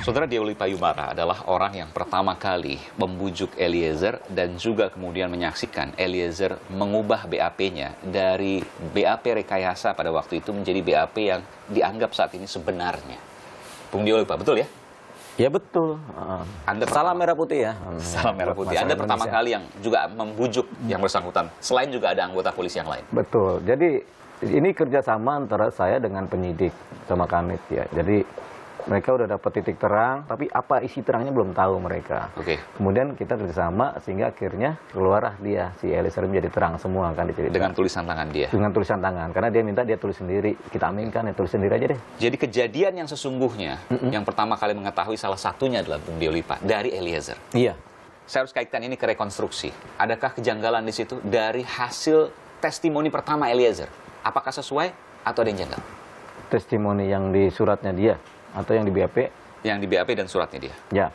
Saudara Deoli Payumara adalah orang yang pertama kali membujuk Eliezer dan juga kemudian menyaksikan Eliezer mengubah BAP-nya dari BAP rekayasa pada waktu itu menjadi BAP yang dianggap saat ini sebenarnya. Bung Deoli, Pak, betul ya? Ya betul. Salam merah putih ya. Salam merah putih. Anda pertama kali yang juga membujuk yang bersangkutan. Selain juga ada anggota polisi yang lain. Betul. Jadi ini kerjasama antara saya dengan penyidik sama Kanit ya. Jadi mereka udah dapat titik terang, tapi apa isi terangnya belum tahu mereka. Oke. Kemudian kita kerjasama sehingga akhirnya keluarlah dia, si Eliezer menjadi terang semua kan diceritakan. Dengan tulisan tangan dia. Dengan tulisan tangan, karena dia minta dia tulis sendiri. Kita aminkan ya tulis sendiri aja deh. Jadi kejadian yang sesungguhnya, yang pertama kali mengetahui salah satunya adalah Bung Deoli, Pak, dari Eliezer. Iya. Saya harus kaitkan ini ke rekonstruksi. Adakah kejanggalan di situ dari hasil testimoni pertama Eliezer? Apakah sesuai atau ada yang janggal? Testimoni yang di suratnya dia atau yang di BAP? Yang di BAP dan suratnya dia. Ya.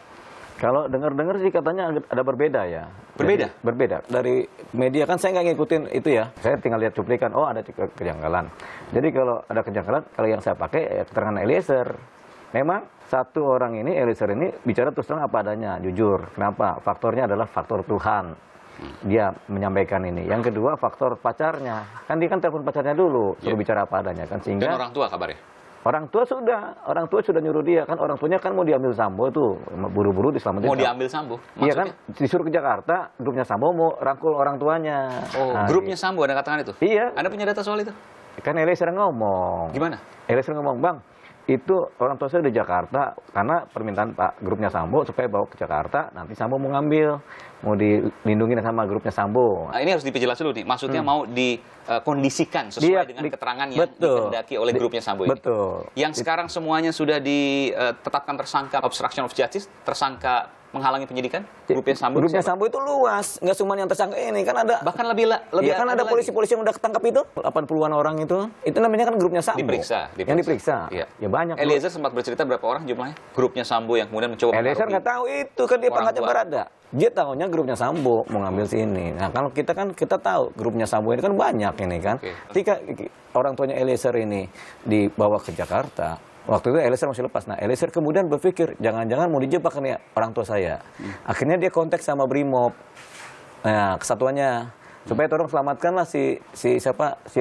Kalau dengar-dengar sih katanya ada berbeda ya. Berbeda? Jadi, berbeda. Dari media kan saya nggak ngikutin itu ya. Saya tinggal lihat cuplikan, oh ada kejanggalan. Jadi kalau ada kejanggalan, kalau yang saya pakai ya keterangan Eliezer. Memang satu orang ini, Eliezer ini bicara terus terang apa adanya, jujur. Kenapa? Faktornya adalah faktor Tuhan. Dia menyampaikan ini. Yang kedua faktor pacarnya. Kan dia kan telepon pacarnya dulu, suruh bicara apa adanya kan, sehingga Dan orang tua kabarnya? orang tua sudah nyuruh dia kan, orang tuanya kan mau diambil Sambo itu, buru-buru diselamatin. Mau diambil Sambo? Iya kan, disuruh ke Jakarta, grupnya Sambo mau rangkul orang tuanya. Oh, grupnya Sambo, Anda katakan itu? Iya. Anda punya data soal itu? Kan Eliezer ngomong. Gimana? Eliezer ngomong, Bang, itu orang tua saya di Jakarta karena permintaan Pak grupnya Sambo supaya bawa ke Jakarta, nanti Sambo mau ngambil, mau dilindungi sama grupnya Sambo. Nah, ini harus diperjelas dulu nih, maksudnya mau dikondisikan sesuai dengan keterangan yang dikehendaki oleh grupnya Sambo ini. Betul. Yang sekarang semuanya sudah ditetapkan tersangka obstruction of justice, tersangka menghalangi penyidikan, grupnya Sambo. Grupnya Sambo itu luas, nggak cuma yang tersangka ini, kan ada. Bahkan lebih ya kan ada polisi-polisi yang udah ketangkap itu, 80-an orang itu namanya kan grupnya Sambo. Diperiksa. Yang diperiksa. Iya. Ya banyak. Eliezer sempat bercerita berapa orang jumlahnya? Grupnya Sambo yang kemudian mencoba. Eliezer nggak tahu itu, kan dia pangkatnya berada. Dia tahunya grupnya Sambo mau ngambil sini. Nah kalau kita tahu grupnya Sambo ini kan banyak ini kan. Ketika orang tuanya Eliezer ini dibawa ke Jakarta, waktu itu Eliezer masih lepas. Nah Eliezer kemudian berpikir jangan-jangan mau dijebak nih orang tua saya. Akhirnya dia kontak sama Brimob, nah kesatuannya, supaya tolong selamatkanlah si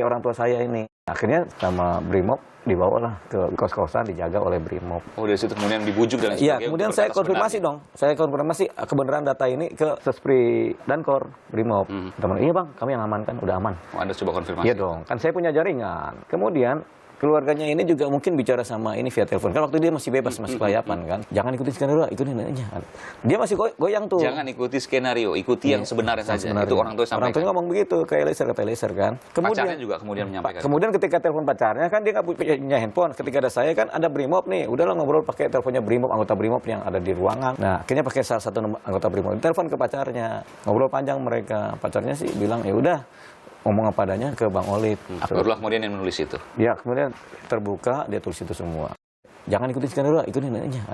orang tua saya ini. Akhirnya sama Brimob dibawalah ke kos-kosan, dijaga oleh Brimob. Oh, dari situ kemudian dibujuk dan sebagainya. Iya, kemudian saya konfirmasi dong. Saya konfirmasi kebenaran data ini ke Sespri Dankor Brimob. Teman, iya Bang, kami yang amankan, udah aman. Oh, Anda coba konfirmasi. Iya dong, kan saya punya jaringan. Kemudian keluarganya ini juga mungkin bicara sama ini via telepon. Kan waktu dia masih bebas, masih kelayapan kan. Jangan ikuti skenario, ikuti neneknya. Dia masih goyang tuh. Jangan ikuti skenario, ikuti yang sebenarnya saja. Itu orang tua sampaikan. Orang tua ngomong begitu ke Eliezer, kata Eliezer kan. Pacarnya juga kemudian menyampaikan. Kemudian ketika telepon pacarnya kan dia nggak punya handphone. Ketika ada saya kan ada Brimob nih. Udahlah ngobrol pakai teleponnya Brimob, anggota Brimob yang ada di ruangan. Nah, akhirnya pakai salah satu anggota Brimob. Telepon ke pacarnya. Ngobrol panjang mereka. Pacarnya sih bilang ya udah, ngomong apa adanya ke Bang Olip. Barulah kemudian yang menulis itu. Ya, kemudian terbuka, dia tulis itu semua. Jangan ikuti skenario, ikuti neneknya.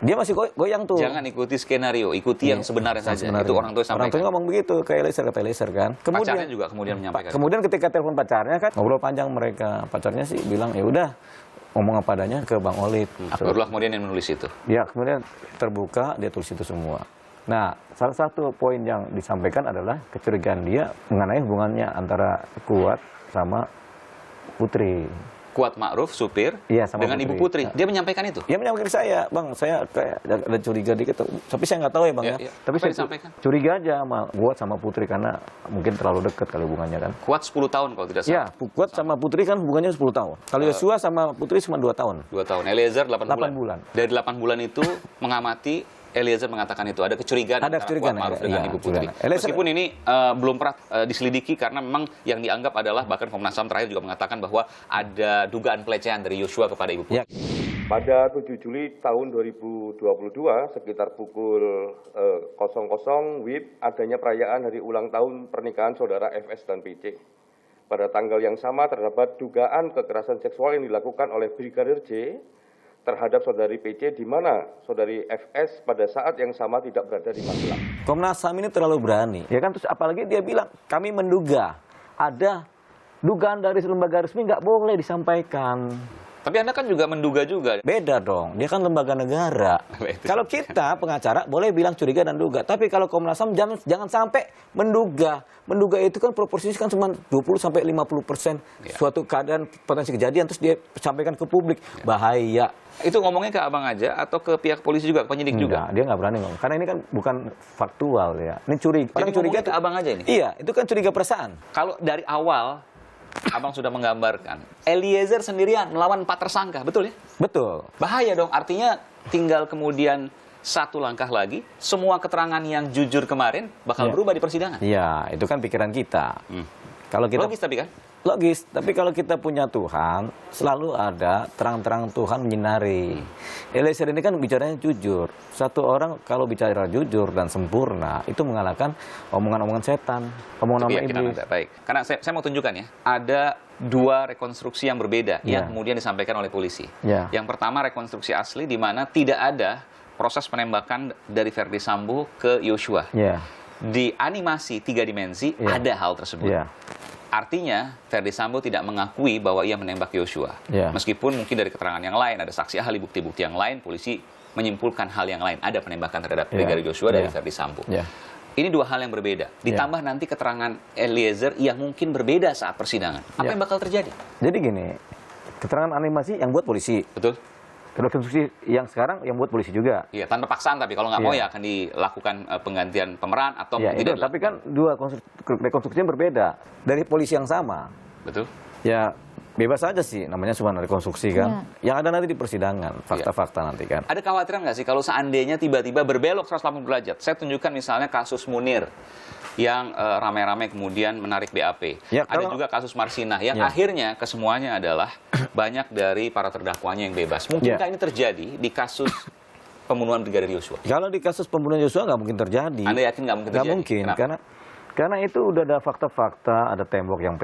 Dia masih goyang tuh. Jangan ikuti skenario, ikuti yang sebenarnya saja. Itu orang tua sampaikan. Orang tua ngomong begitu ke Eliezer, kata Eliezer kan. Pacarnya juga kemudian menyampaikan. Kemudian ketika telepon pacarnya kan, ngobrol panjang mereka. Pacarnya sih bilang ya udah, ngomong apa adanya ke Bang Olip. Barulah kemudian yang menulis itu. Ya, kemudian terbuka, dia tulis itu semua. Nah, salah satu poin yang disampaikan adalah kecurigaan dia mengenai hubungannya antara Kuat sama Putri. Kuat Ma'ruf, supir, dengan Ibu Putri. Dia menyampaikan itu? Dia menyampaikan ke saya, Bang, saya kayak ada curiga dikit. Tapi saya nggak tahu ya, Bang ya. Tapi saya disampaikan? Curiga aja sama Kuat sama Putri karena mungkin terlalu dekat kali hubungannya kan. Kuat 10 tahun kalau tidak salah. Ya, Kuat sama Putri kan hubungannya 10 tahun. Kalau Yosua sama Putri cuma 2 tahun. 2 tahun. Eliezer 8 bulan. Dari 8 bulan itu mengamati Eliezer mengatakan itu ada kecurigaan antara Kuat Ma'ruf dengan Ibu Putri. Meskipun ini belum pernah diselidiki karena memang yang dianggap adalah bahkan Komnas HAM terakhir juga mengatakan bahwa ada dugaan pelecehan dari Yosua kepada Ibu Putri. Pada 7 Juli tahun 2022 sekitar pukul 00 WIB adanya perayaan hari ulang tahun pernikahan saudara FS dan PC. Pada tanggal yang sama terdapat dugaan kekerasan seksual yang dilakukan oleh Brigadir J terhadap saudari PC, di mana saudari FS pada saat yang sama tidak berada di Magelang. Komnas HAM ini terlalu berani, ya kan? Terus apalagi dia bilang kami menduga ada dugaan dari lembaga resmi nggak boleh disampaikan. Tapi Anda kan juga menduga juga. Beda dong, dia kan lembaga negara. Kalau kita pengacara boleh bilang curiga dan duga, tapi kalau Komnas HAM jangan sampai menduga. Menduga itu kan proporsinya kan cuma 20-50% suatu keadaan potensi kejadian terus dia sampaikan ke publik. Bahaya. Itu ngomongnya ke abang aja atau ke pihak polisi juga, ke penyidik juga? Dia nggak berani ngomong. Karena ini kan bukan faktual ya. Ini curiga. Jadi Orang curiga ke abang aja ini? Iya, itu kan curiga perasaan. Kalau dari awal abang sudah menggambarkan Eliezer sendirian melawan 4 tersangka, betul ya? Betul. Bahaya dong, artinya tinggal kemudian satu langkah lagi, semua keterangan yang jujur kemarin bakal berubah di persidangan. Iya, itu kan pikiran kita. Kalau kita Logis tapi kan? logis, tapi kalau kita punya Tuhan, selalu ada terang-terang Tuhan menyinari. Eliezer ini kan bicaranya jujur. Satu orang kalau bicara jujur dan sempurna, itu mengalahkan omongan-omongan setan, omongan-omongan iblis. Baik, karena saya mau tunjukkan ya, ada 2 rekonstruksi yang berbeda yang kemudian disampaikan oleh polisi. Yang pertama rekonstruksi asli di mana tidak ada proses penembakan dari Verdi Sambo ke Yosua. Di animasi 3 dimensi ada hal tersebut. Artinya, Verdi Sambo tidak mengakui bahwa ia menembak Yosua. Meskipun mungkin dari keterangan yang lain, ada saksi ahli, bukti-bukti yang lain, polisi menyimpulkan hal yang lain. Ada penembakan terhadap Brigadir Yosua dari Verdi Sambo. Ini 2 hal yang berbeda. Ditambah nanti keterangan Eliezer yang mungkin berbeda saat persidangan. Apa yang bakal terjadi? Jadi gini, keterangan animasi yang buat polisi. Betul. Rekonstruksi yang sekarang yang buat polisi juga. Iya, tanpa paksaan, tapi kalau nggak mau ya akan dilakukan penggantian pemeran atau tidak. Tapi kan 2 rekonstruksi yang berbeda dari polisi yang sama. Betul. Ya bebas aja sih, namanya cuma rekonstruksi kan. Yang ada nanti di persidangan, fakta-fakta nanti kan. Ada kekhawatiran nggak sih kalau seandainya tiba-tiba berbelok 180 derajat? Saya tunjukkan misalnya kasus Munir yang ramai-ramai kemudian menarik BAP. Ada juga kasus Marsinah yang akhirnya kesemuanya adalah banyak dari para terdakwanya yang bebas. Mungkinkah ini terjadi di kasus pembunuhan Brigadir Yosua? Kalau di kasus pembunuhan Yosua nggak mungkin terjadi. Anda yakin nggak mungkin terjadi? Nggak mungkin, karena itu udah ada fakta-fakta, ada tembok yang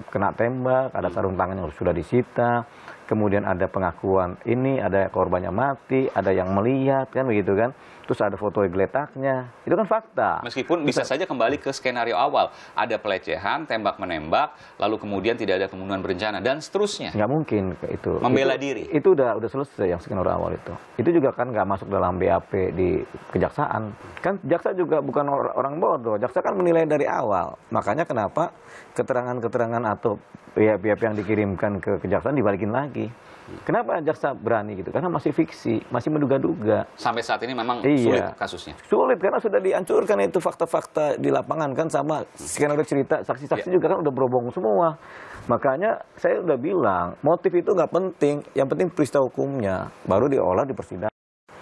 kena tembak, ada sarung tangan yang sudah disita, kemudian ada pengakuan ini, ada korbannya mati, ada yang melihat kan begitu kan. Terus ada foto geletaknya, itu kan fakta. Meskipun bisa saja kembali ke skenario awal, ada pelecehan, tembak-menembak, lalu kemudian tidak ada pembunuhan berencana dan seterusnya. Nggak mungkin itu. Membela diri. Itu udah selesai yang skenario awal itu. Itu juga kan nggak masuk dalam BAP di kejaksaan. Kan jaksa juga bukan orang bodoh. Jaksa kan menilai dari awal. Makanya kenapa keterangan-keterangan atau BAP yang dikirimkan ke kejaksaan dibalikin lagi. Kenapa jaksa berani gitu? Karena masih fiksi, masih menduga-duga. Sampai saat ini memang sulit kasusnya. Sulit karena sudah dihancurkan itu fakta-fakta di lapangan kan, sama skenario cerita, saksi-saksi juga kan udah berobong semua. Makanya saya udah bilang, motif itu nggak penting, yang penting peristiwa hukumnya, baru diolah di persidangan.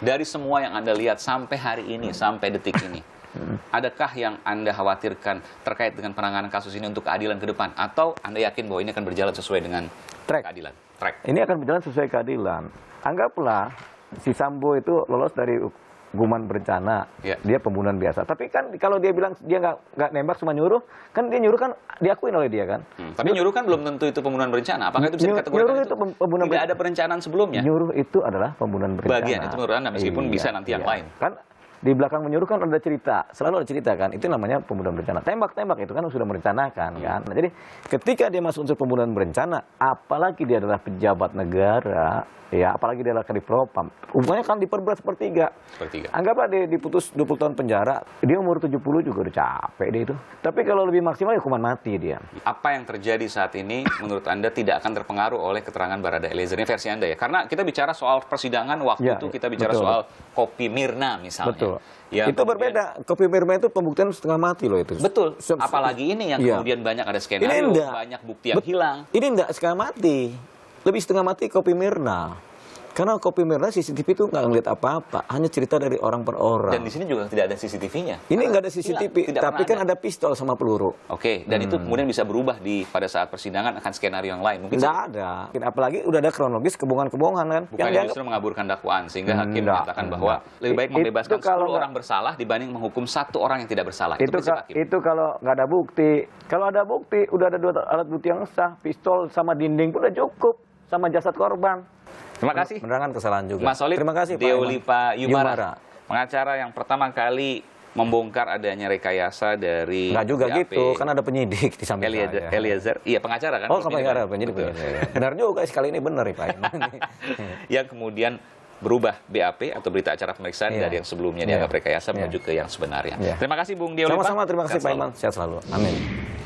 Dari semua yang Anda lihat sampai hari ini, sampai detik ini, adakah yang Anda khawatirkan terkait dengan penanganan kasus ini untuk keadilan ke depan? Atau Anda yakin bahwa ini akan berjalan sesuai dengan keadilan? Ini akan berjalan sesuai keadilan. Anggaplah si Sambo itu lolos dari hukuman berencana, dia pembunuhan biasa. Tapi kan kalau dia bilang dia nggak nembak, cuma nyuruh, kan dia nyuruh kan diakuin oleh dia kan. Tapi nyuruh kan belum tentu itu pembunuhan berencana. Apakah itu bisa dikategorikan itu pembunuhan tidak ada perencanaan sebelumnya? Nyuruh itu adalah pembunuhan berencana. Bagian itu menurut Anda, meskipun bisa nanti yang lain. Kan di belakang menyuruh kan ada cerita, selalu ada cerita kan, itu namanya pembunuhan berencana. Tembak-tembak itu kan sudah merencanakan kan. Nah, jadi ketika dia masuk unsur pembunuhan berencana, apalagi dia adalah pejabat negara, ya apalagi dia adalah kadipropam, umumnya kan diperberat sepertiga. Anggaplah dia diputus 20 tahun penjara, dia umur 70 juga udah capek dia itu. Tapi kalau lebih maksimal ya hukuman mati dia. Apa yang terjadi saat ini menurut Anda tidak akan terpengaruh oleh keterangan Barada Eliezer? Ini versi Anda ya, karena kita bicara soal persidangan waktu itu kita bicara soal kopi Mirna misalnya. Ya, itu berbeda. Kopi Mirna itu pembuktian setengah mati loh itu. Betul. Apalagi ini yang kemudian banyak ada skenario, banyak bukti yang hilang. Ini enggak setengah mati. Lebih setengah mati kopi Mirna. Karena kopi Mirna CCTV itu nggak ngeliat apa-apa, hanya cerita dari orang per orang. Dan di sini juga tidak ada CCTV-nya. Ini nggak ada CCTV, tapi kan ada pistol sama peluru. Oke, dan itu kemudian bisa berubah pada saat persidangan akan skenario yang lain. Mungkin nggak ada. Apalagi udah ada kronologis kebohongan-kebohongan kan. Bukan yang justru mengaburkan dakwaan, sehingga hakim menyatakan bahwa lebih baik membebaskan 10 orang bersalah dibanding menghukum 1 orang yang tidak bersalah. Itu kalau nggak ada bukti. Kalau ada bukti, udah ada 2 alat bukti yang sah, pistol sama dinding pun udah cukup, sama jasad korban. Terima kasih. Menerangkan kesalahan juga. Mas Solid, terima kasih Deolipa Yumara, pengacara yang pertama kali membongkar adanya rekayasa dari Nggak juga BAP. gitu, kan ada penyidik di samping saya. Eliezer, iya pengacara kan? Oh, penyidik. Benar juga, sekali ini benar, Pak. Yang kemudian berubah BAP atau berita acara pemeriksaan Iya. dari yang sebelumnya Iya. dianggap rekayasa Iya. menuju ke yang sebenarnya. Iya. Terima kasih Bung Dio Lipa. Sama-sama, terima kasih Sehat Pak selalu. Iman. Sehat selalu. Amin.